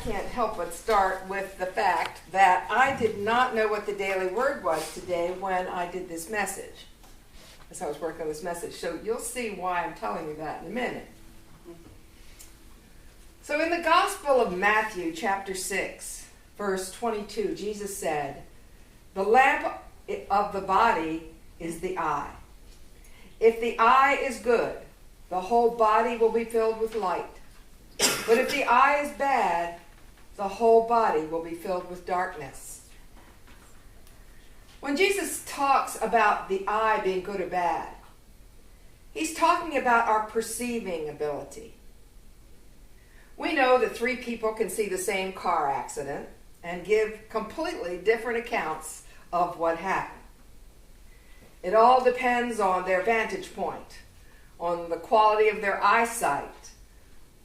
can't help but start with the fact that I did not know what the daily word was today when I did this message, as I was working on this message. So you'll see why I'm telling you that in a minute. So in the Gospel of Matthew, chapter 6, verse 22, Jesus said, "The lamp of the body is the eye. If the eye is good, the whole body will be filled with light. But if the eye is bad, the whole body will be filled with darkness." When Jesus talks about the eye being good or bad, he's talking about our perceiving ability. We know that three people can see the same car accident and give completely different accounts of what happened. It all depends on their vantage point, on the quality of their eyesight,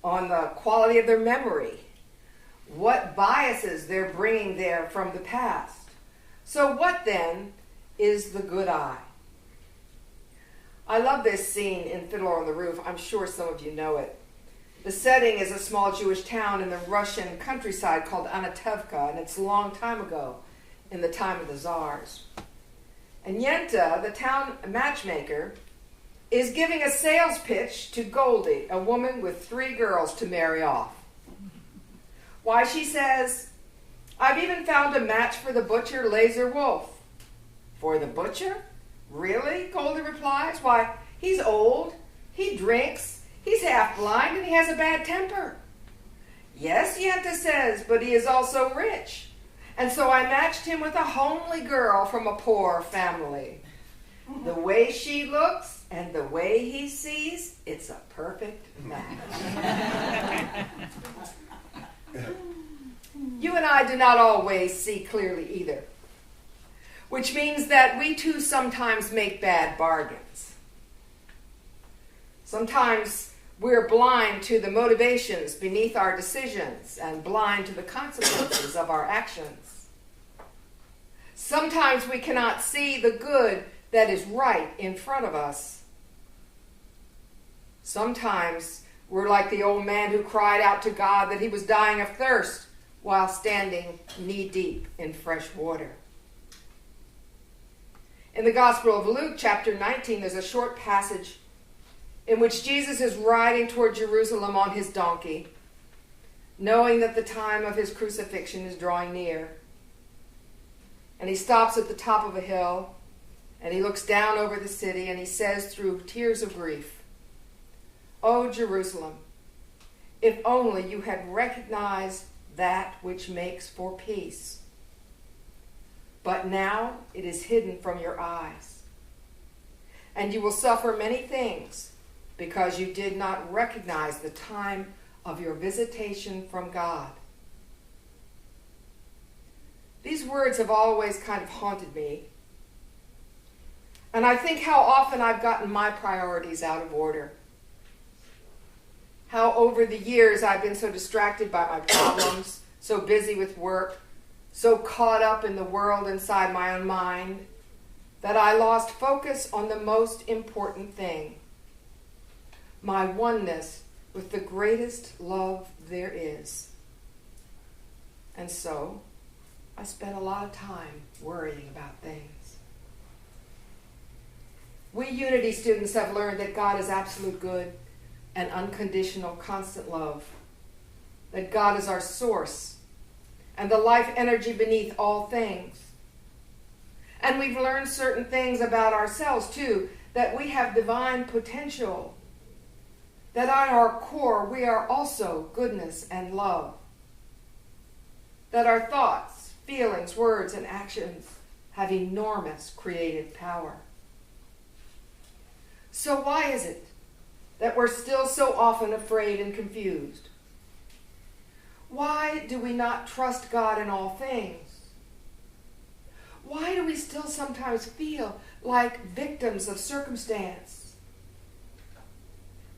on the quality of their memory, what biases they're bringing there from the past. So what then is the good eye? I love this scene in Fiddler on the Roof. I'm sure some of you know it. The setting is a small Jewish town in the Russian countryside called Anatevka, and it's a long time ago, in the time of the Tsars. And Yenta, the town matchmaker, is giving a sales pitch to Goldie, a woman with 3 girls to marry off. Why, she says, "I've even found a match for the butcher, Laser Wolf." "For the butcher? Really?" Goldie replies. "Why, he's old, he drinks, he's half blind, and he has a bad temper." "Yes," Yenta says, "but he is also rich. And so I matched him with a homely girl from a poor family. The way she looks and the way he sees, it's a perfect match." You and I do not always see clearly either, which means that we too sometimes make bad bargains. Sometimes we're blind to the motivations beneath our decisions and blind to the consequences of our actions. Sometimes we cannot see the good that is right in front of us. Sometimes we're like the old man who cried out to God that he was dying of thirst while standing knee-deep in fresh water. In the Gospel of Luke, chapter 19, there's a short passage in which Jesus is riding toward Jerusalem on his donkey, knowing that the time of his crucifixion is drawing near. And he stops at the top of a hill, and he looks down over the city, and he says through tears of grief, "O Jerusalem, if only you had recognized that which makes for peace. But now it is hidden from your eyes. And you will suffer many things because you did not recognize the time of your visitation from God." These words have always kind of haunted me. And I think how often I've gotten my priorities out of order. How over the years I've been so distracted by my problems, so busy with work, so caught up in the world inside my own mind, that I lost focus on the most important thing, my oneness with the greatest love there is. And so I spent a lot of time worrying about things. We Unity students have learned that God is absolute good and unconditional, constant love, that God is our source and the life energy beneath all things. And we've learned certain things about ourselves, too, that we have divine potential, that at our core we are also goodness and love, that our thoughts, feelings, words, and actions have enormous creative power. So why is it that we're still so often afraid and confused? Why do we not trust God in all things? Why do we still sometimes feel like victims of circumstance?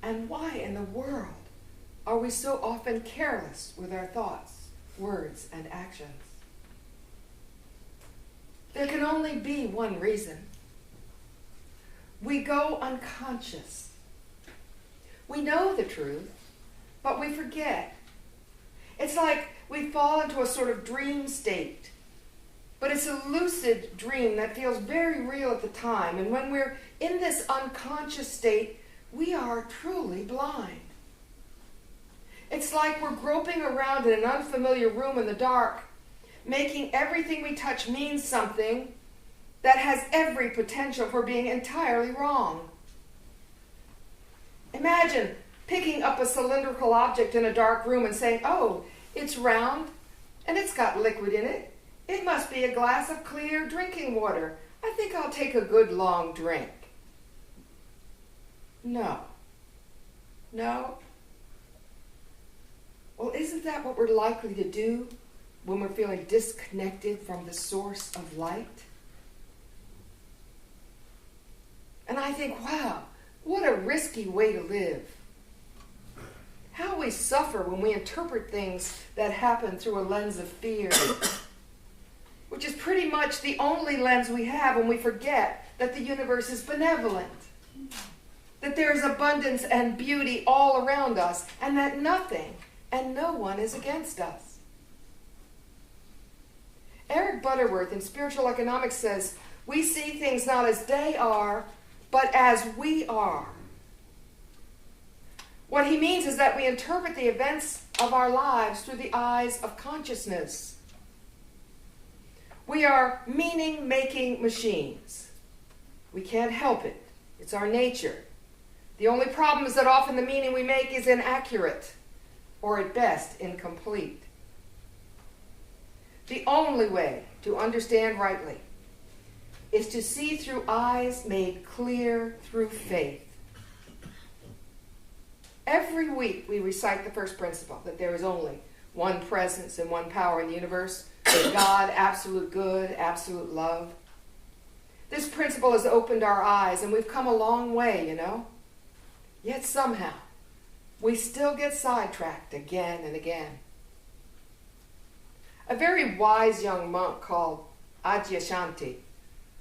And why in the world are we so often careless with our thoughts, words, and actions? There can only be one reason. We go unconscious. We know the truth, but we forget. It's like we fall into a sort of dream state. But it's a lucid dream that feels very real at the time. And when we're in this unconscious state, we are truly blind. It's like we're groping around in an unfamiliar room in the dark, making everything we touch mean something that has every potential for being entirely wrong. Imagine picking up a cylindrical object in a dark room and saying, "Oh, it's round and it's got liquid in it. It must be a glass of clear drinking water. I think I'll take a good long drink." No. No. Well, isn't that what we're likely to do when we're feeling disconnected from the source of light? And I think, wow, what a risky way to live. How we suffer when we interpret things that happen through a lens of fear, which is pretty much the only lens we have when we forget that the universe is benevolent, that there is abundance and beauty all around us, and that nothing and no one is against us. Eric Butterworth in Spiritual Economics says, we see things not as they are, but as we are. What he means is that we interpret the events of our lives through the eyes of consciousness. We are meaning-making machines. We can't help it. It's our nature. The only problem is that often the meaning we make is inaccurate, or at best, incomplete. The only way to understand rightly is to see through eyes made clear through faith. Every week we recite the first principle, that there is only one presence and one power in the universe, God, absolute good, absolute love. This principle has opened our eyes, and we've come a long way, you know. Yet somehow, we still get sidetracked again and again. A very wise young monk called Adyashanti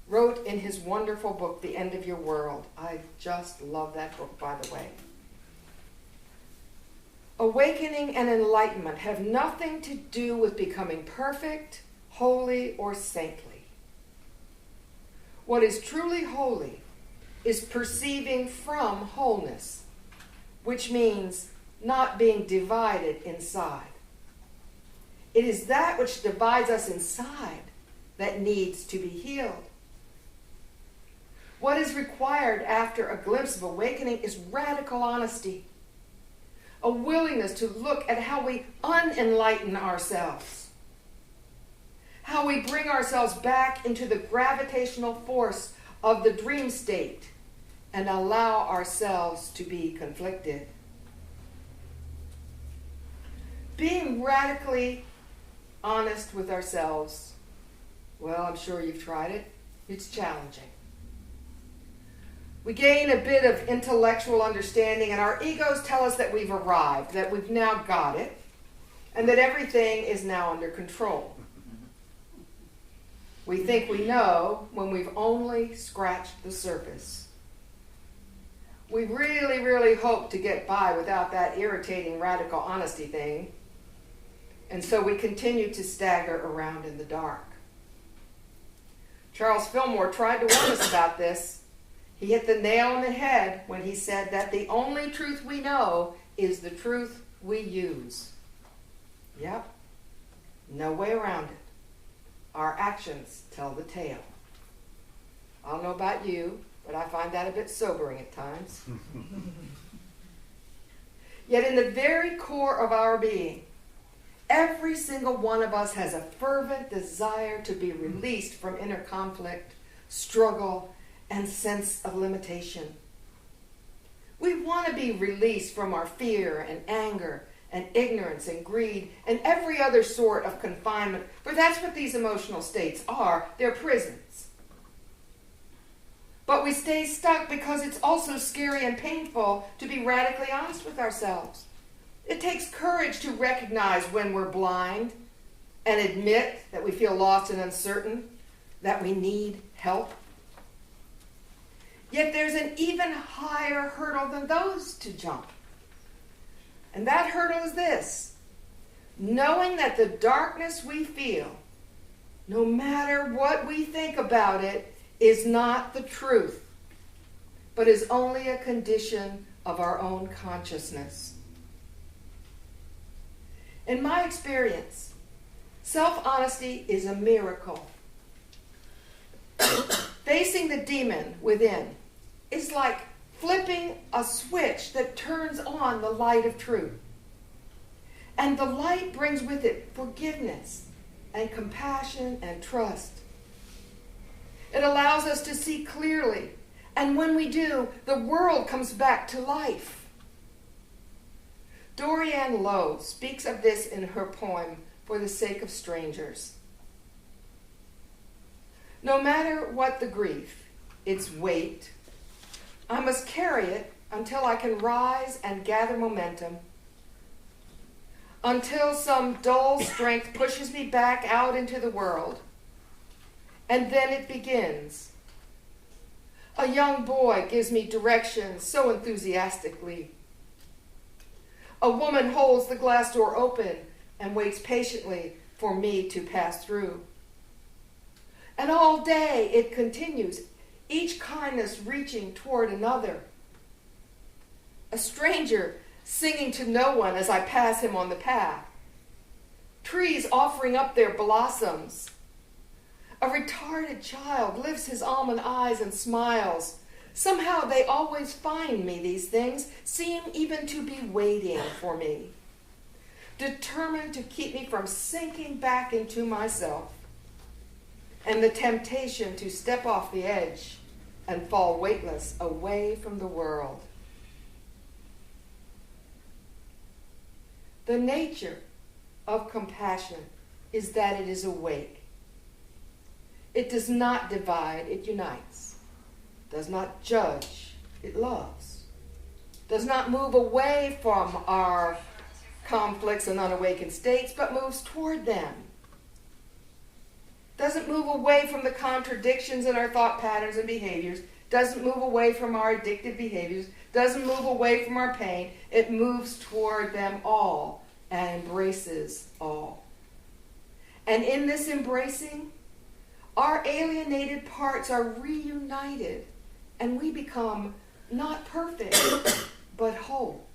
wrote in his wonderful book, The End of Your World. I just love that book, by the way. Awakening and enlightenment have nothing to do with becoming perfect, holy, or saintly. What is truly holy is perceiving from wholeness, which means not being divided inside. It is that which divides us inside that needs to be healed. What is required after a glimpse of awakening is radical honesty, a willingness to look at how we unenlighten ourselves, how we bring ourselves back into the gravitational force of the dream state and allow ourselves to be conflicted. Being radically honest with ourselves, well, I'm sure you've tried it. It's challenging. We gain a bit of intellectual understanding, and our egos tell us that we've arrived, that we've now got it, and that everything is now under control. We think we know when we've only scratched the surface. We really, really hope to get by without that irritating radical honesty thing, and so we continue to stagger around in the dark. Charles Fillmore tried to warn us about this. He hit the nail on the head when he said that the only truth we know is the truth we use. Yep, no way around it. Our actions tell the tale. I don't know about you, but I find that a bit sobering at times. Yet in the very core of our being, every single one of us has a fervent desire to be released from inner conflict, struggle, and sense of limitation. We want to be released from our fear and anger and ignorance and greed and every other sort of confinement, for that's what these emotional states are. They're prisons. But we stay stuck because it's also scary and painful to be radically honest with ourselves. It takes courage to recognize when we're blind and admit that we feel lost and uncertain, that we need help. Yet there's an even higher hurdle than those to jump. And that hurdle is this: knowing that the darkness we feel, no matter what we think about it, is not the truth, but is only a condition of our own consciousness. In my experience, self-honesty is a miracle. Facing the demon within is like flipping a switch that turns on the light of truth. And the light brings with it forgiveness and compassion and trust. It allows us to see clearly, and when we do, the world comes back to life. Dorianne Lowe speaks of this in her poem, For the Sake of Strangers. No matter what the grief, its weight, I must carry it until I can rise and gather momentum, until some dull strength pushes me back out into the world. And then it begins. A young boy gives me directions so enthusiastically. A woman holds the glass door open and waits patiently for me to pass through. And all day it continues, each kindness reaching toward another. A stranger singing to no one as I pass him on the path. Trees offering up their blossoms. A retarded child lifts his almond eyes and smiles. Somehow they always find me, these things, seem even to be waiting for me, determined to keep me from sinking back into myself and the temptation to step off the edge and fall weightless away from the world. The nature of compassion is that it is awake. It does not divide, it unites. Does not judge, it loves. Does not move away from our conflicts and unawakened states, but moves toward them. Doesn't move away from the contradictions in our thought patterns and behaviors. Doesn't move away from our addictive behaviors. Doesn't move away from our pain. It moves toward them all and embraces all. And in this embracing, our alienated parts are reunited, and we become not perfect, but whole.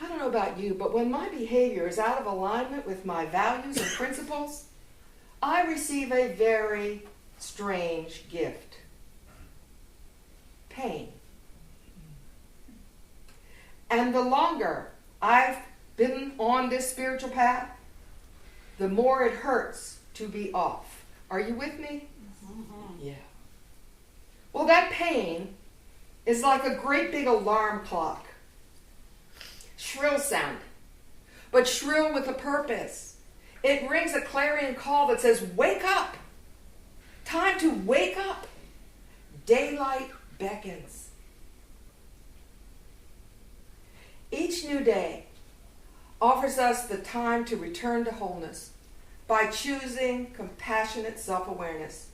I don't know about you, but when my behavior is out of alignment with my values and principles, I receive a very strange gift. Pain. And the longer I've been on this spiritual path, the more it hurts to be off. Are you with me? Mm-hmm. Yeah. Well, that pain is like a great big alarm clock. Shrill sound, but shrill with a purpose. It rings a clarion call that says, wake up. Time to wake up. Daylight beckons. Each new day offers us the time to return to wholeness by choosing compassionate self-awareness.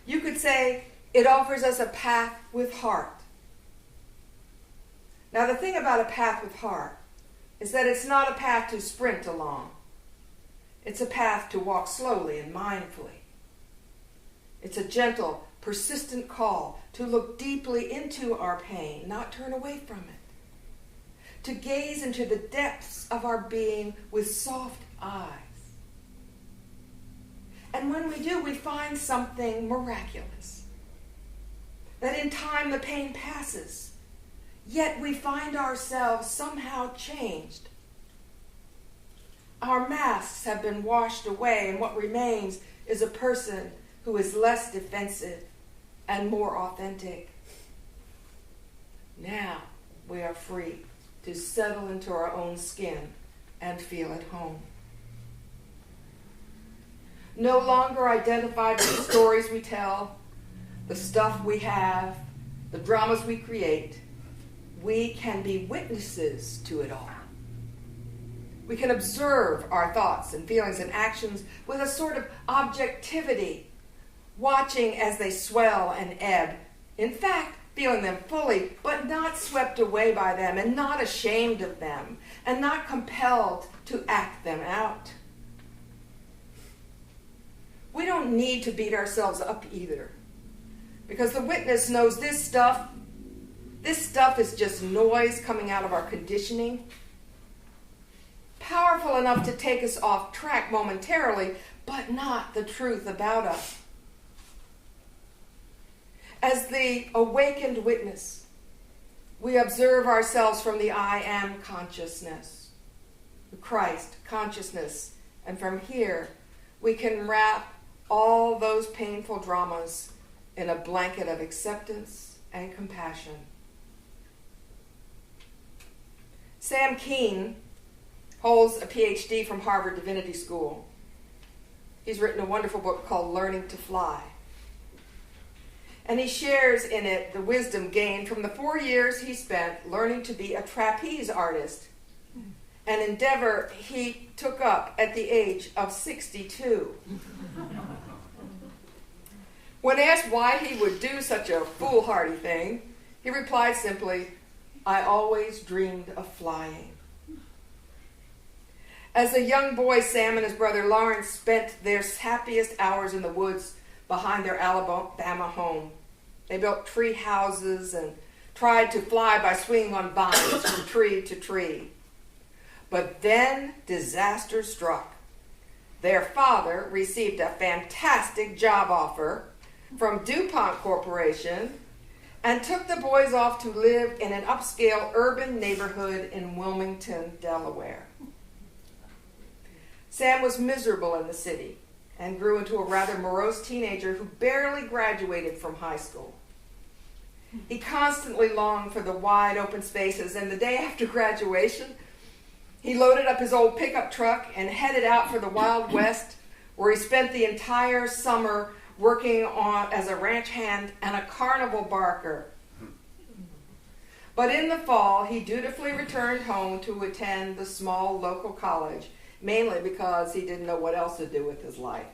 You could say it offers us a path with heart. Now, the thing about a path with heart is that it's not a path to sprint along. It's a path to walk slowly and mindfully. It's a gentle, persistent call to look deeply into our pain, not turn away from it. To gaze into the depths of our being with soft eyes. And when we do, we find something miraculous. That in time the pain passes, yet we find ourselves somehow changed. Our masks have been washed away, and what remains is a person who is less defensive and more authentic. Now we are free to settle into our own skin and feel at home. No longer identified with the stories we tell, the stuff we have, the dramas we create, we can be witnesses to it all. We can observe our thoughts and feelings and actions with a sort of objectivity, watching as they swell and ebb. In fact, feeling them fully, but not swept away by them, and not ashamed of them, and not compelled to act them out. We don't need to beat ourselves up either, because the witness knows this stuff is just noise coming out of our conditioning, powerful enough to take us off track momentarily, but not the truth about us. As the awakened witness, we observe ourselves from the I am consciousness, the Christ consciousness, and from here we can wrap all those painful dramas in a blanket of acceptance and compassion. Sam Keene holds a PhD from Harvard Divinity School. He's written a wonderful book called Learning to Fly. And he shares in it the wisdom gained from the 4 years he spent learning to be a trapeze artist, an endeavor he took up at the age of 62. When asked why he would do such a foolhardy thing, he replied simply, "I always dreamed of flying." As a young boy, Sam and his brother Lawrence spent their happiest hours in the woods behind their Alabama home. They built tree houses and tried to fly by swinging on vines from tree to tree. But then disaster struck. Their father received a fantastic job offer from DuPont Corporation and took the boys off to live in an upscale urban neighborhood in Wilmington, Delaware. Sam was miserable in the city and grew into a rather morose teenager who barely graduated from high school. He constantly longed for the wide open spaces, and the day after graduation, he loaded up his old pickup truck and headed out for the Wild West, where he spent the entire summer working as a ranch hand and a carnival barker. But in the fall, he dutifully returned home to attend the small local college, mainly because he didn't know what else to do with his life.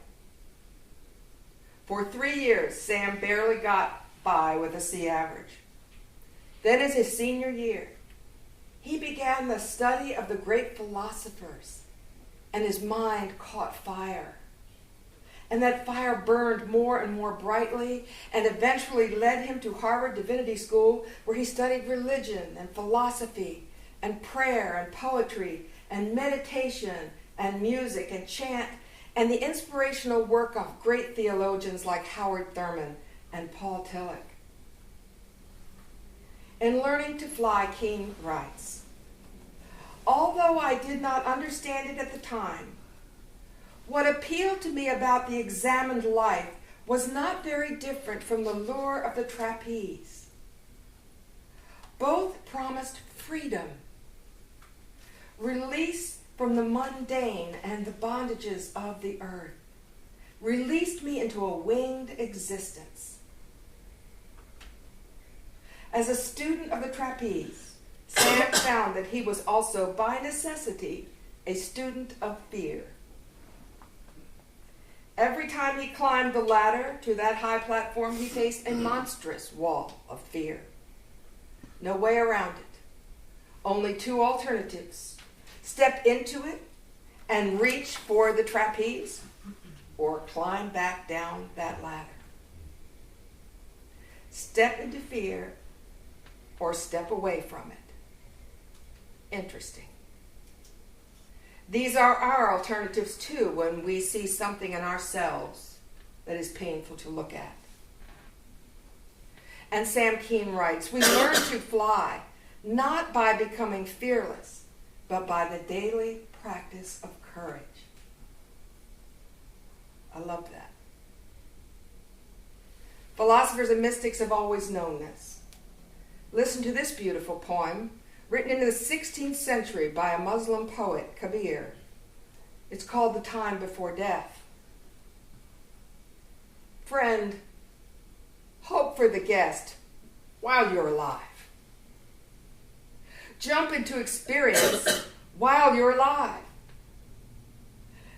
For 3 years, Sam barely got by with a C average. Then as his senior year, he began the study of the great philosophers, and his mind caught fire. And that fire burned more and more brightly and eventually led him to Harvard Divinity School, where he studied religion and philosophy and prayer and poetry and meditation and music and chant and the inspirational work of great theologians like Howard Thurman and Paul Tillich. In Learning to Fly, Keene writes, "Although I did not understand it at the time, what appealed to me about the examined life was not very different from the lure of the trapeze. Both promised freedom, release from the mundane and the bondages of the earth, released me into a winged existence. As a student of the trapeze, Sam found that he was also, by necessity, a student of fear. Every time he climbed the ladder to that high platform, he faced a monstrous wall of fear. No way around it. Only two alternatives. Step into it and reach for the trapeze, or climb back down that ladder. Step into fear or step away from it. Interesting. These are our alternatives too when we see something in ourselves that is painful to look at. And Sam Keene writes, "We learn to fly not by becoming fearless, but by the daily practice of courage." I love that. Philosophers and mystics have always known this. Listen to this beautiful poem, written in the 16th century by a Muslim poet, Kabir. It's called The Time Before Death. Friend, hope for the guest while you're alive. Jump into experience while you're alive.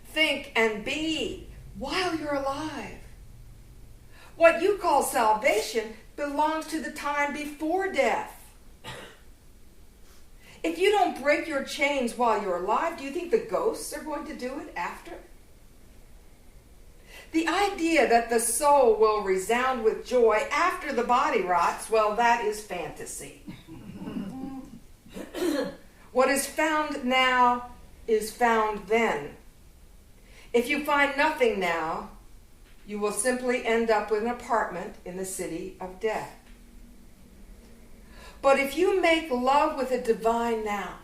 Think and be while you're alive. What you call salvation belongs to the time before death. If you don't break your chains while you're alive, do you think the ghosts are going to do it after? The idea that the soul will resound with joy after the body rots, well, that is fantasy. What is found now is found then. If you find nothing now, you will simply end up with an apartment in the city of death. But if you make love with the divine now,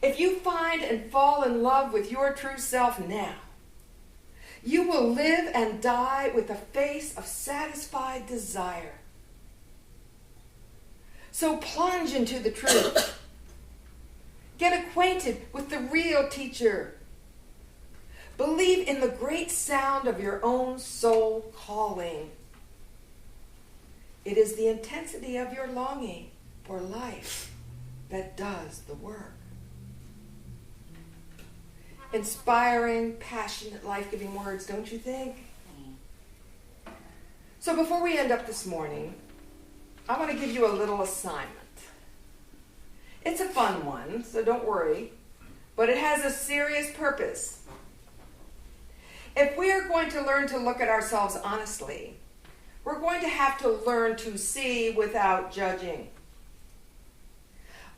if you find and fall in love with your true self now, you will live and die with a face of satisfied desire. So plunge into the truth. Get acquainted with the real teacher. Believe in the great sound of your own soul calling. It is the intensity of your longing for life that does the work. Inspiring, passionate, life-giving words, don't you think? So before we end up this morning, I want to give you a little assignment. It's a fun one, so don't worry, but it has a serious purpose. If we are going to learn to look at ourselves honestly, we're going to have to learn to see without judging.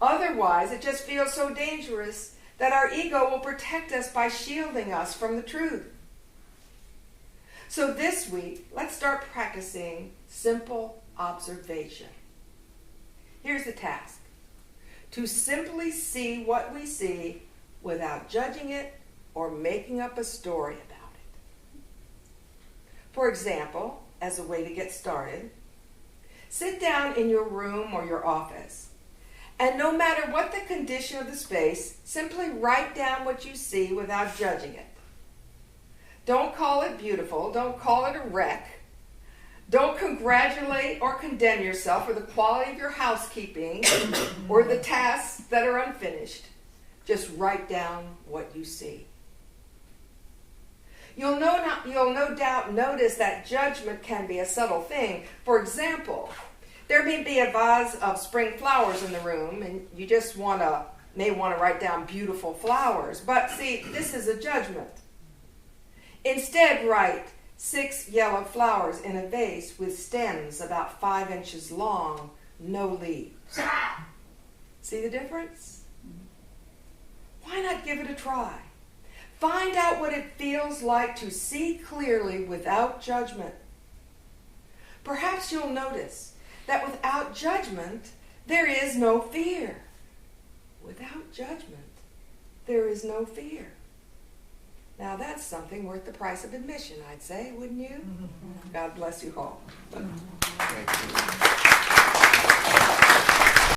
Otherwise, it just feels so dangerous that our ego will protect us by shielding us from the truth. So this week, let's start practicing simple observation. Here's the task: to simply see what we see without judging it or making up a story about it. For example, as a way to get started, sit down in your room or your office, and no matter what the condition of the space, simply write down what you see without judging it. Don't call it beautiful. Don't call it a wreck. Don't congratulate or condemn yourself for the quality of your housekeeping or the tasks that are unfinished. Just write down what you see. You'll no doubt notice that judgment can be a subtle thing. For example, there may be a vase of spring flowers in the room, and you just may want to write down beautiful flowers. But see, this is a judgment. Instead, write 6 yellow flowers in a vase with stems about 5 inches long, no leaves. See the difference? Why not give it a try? Find out what it feels like to see clearly without judgment. Perhaps you'll notice that without judgment, there is no fear. Without judgment, there is no fear. Now that's something worth the price of admission, I'd say, wouldn't you? God bless you all.